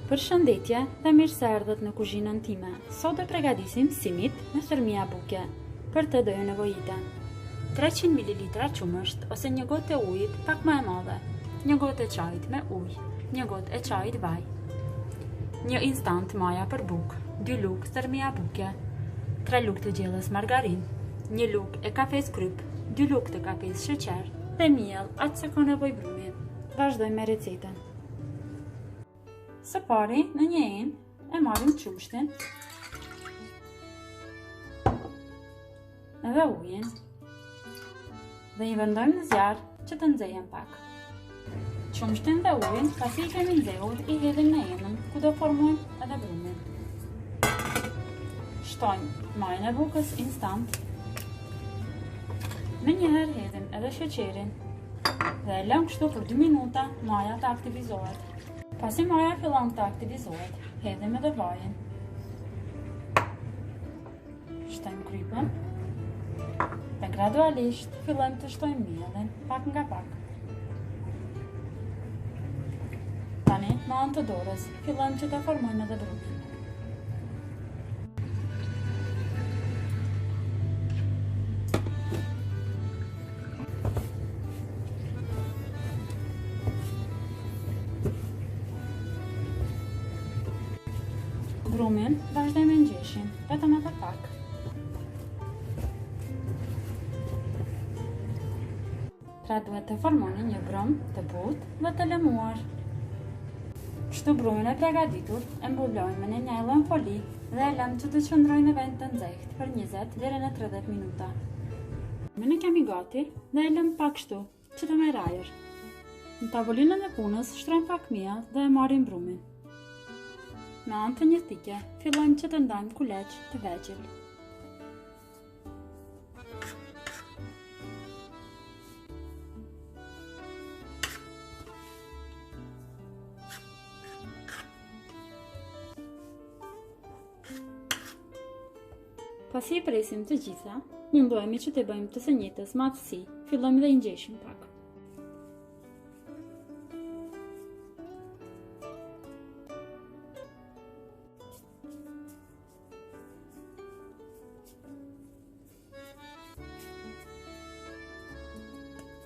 Përshëndetje dhe mirë se erdhët në kuzhinën time. Sot do përgatisim simit me thërmia buke. Për të do ju nevojiten 300 ml qumësht ose një gotë e ujit pak më e madhe, një gotë e çajit me ujë, një gotë e çajit vaj, një instant maja për bukë, 2 lugë thërmia buke, 3 lugë të gjellës margarin, 1 lugë e kafes kryp, 2 lugë të kafes sheqer dhe miell atë sa ka nevojë brumi. Vazhdojmë me recetën. Së pari, në një enë e marrim qumshtin edhe ujin dhe i vendojmë në zjarr që të nxehën pak. Qumshtin dhe ujin, pasi i kemi nxehur, i hedhim në enën ku do formojmë edhe brumin. Shtojmë majën e bukës instant. Menjëherë hedhim edhe sheqerin dhe e lëm kështu për 2 minuta maja të aktivizohet. Pasi maja fillon të aktivizohet, hedhim edhe vajin. Shtojmë krypën dhe gradualisht fillojmë të shtojmë miellin pak nga pak. Tani, me anë të dorës, fillojmë që të formojmë edhe brumin. Brumin vazhdojmë ngjeshim, vetëm edhe pak. Pra duhet të formoni një brum të butë dhe të lëmuar. Kështu brumin e përgatitur e mbulojmë në një nylon foli dhe e lëmë që të qëndrojë në vend të nxehtë për 20 deri në 30 minuta. Brumin e kemi gati dhe e lëmë pak kështu që të merr ajër. Në tavolinën e punës shtrojmë pak miell dhe e marrim brumin. Me anë të një thike, fillojmë që të ndajmë kuleç të vegjël. Pasi i presim të gjitha, mundohemi që të bëjmë të së njëjtës matësi, fillojmë dhe i ngjeshim pak.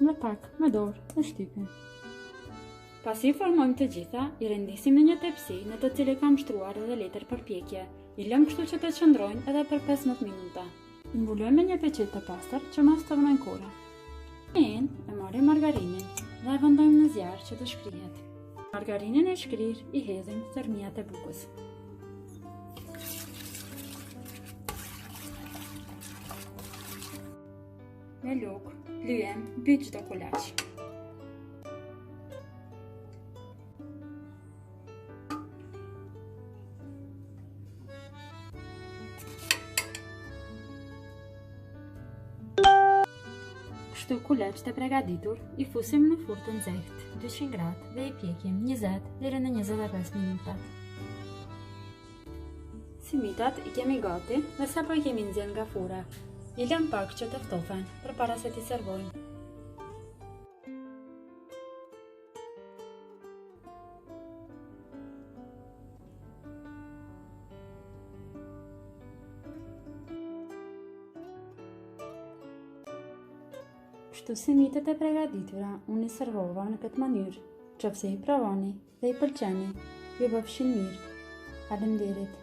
Me pak, me dorë dhe shtypim. Pasi i formojmë të gjitha, i rendisim në një tepsi në të cilën kam shtruar edhe letër përpjekje. I lëm kështu që të qëndrojnë edhe për 15 minuta. I mbulojmë me një peçetë të pastër që mos të vënojnë kora. Në enë e marrim margarinin dhe e vendojmë në zjarr që të shkrihet. Margarinin e shkrir i hedhim thërmiat e bukës. Me lugë, lyhem mbi çdo kulaç. Kështu kulaçt e përgatitur i fusim në furrë të nxehtë, 200 gradë dhe i pjekim 20 deri në 25 minuta. Simitat i kemi gati dhe sapo i kemi nxjerrë nga furra. I lëm pak që të ftofen përpara se t'i servojmë. Kështu simitet e përgatitura unë i servova në këtë mënyrë. Nëse i provoni dhe i pëlqeni, ju bëfshin mirë. Faleminderit.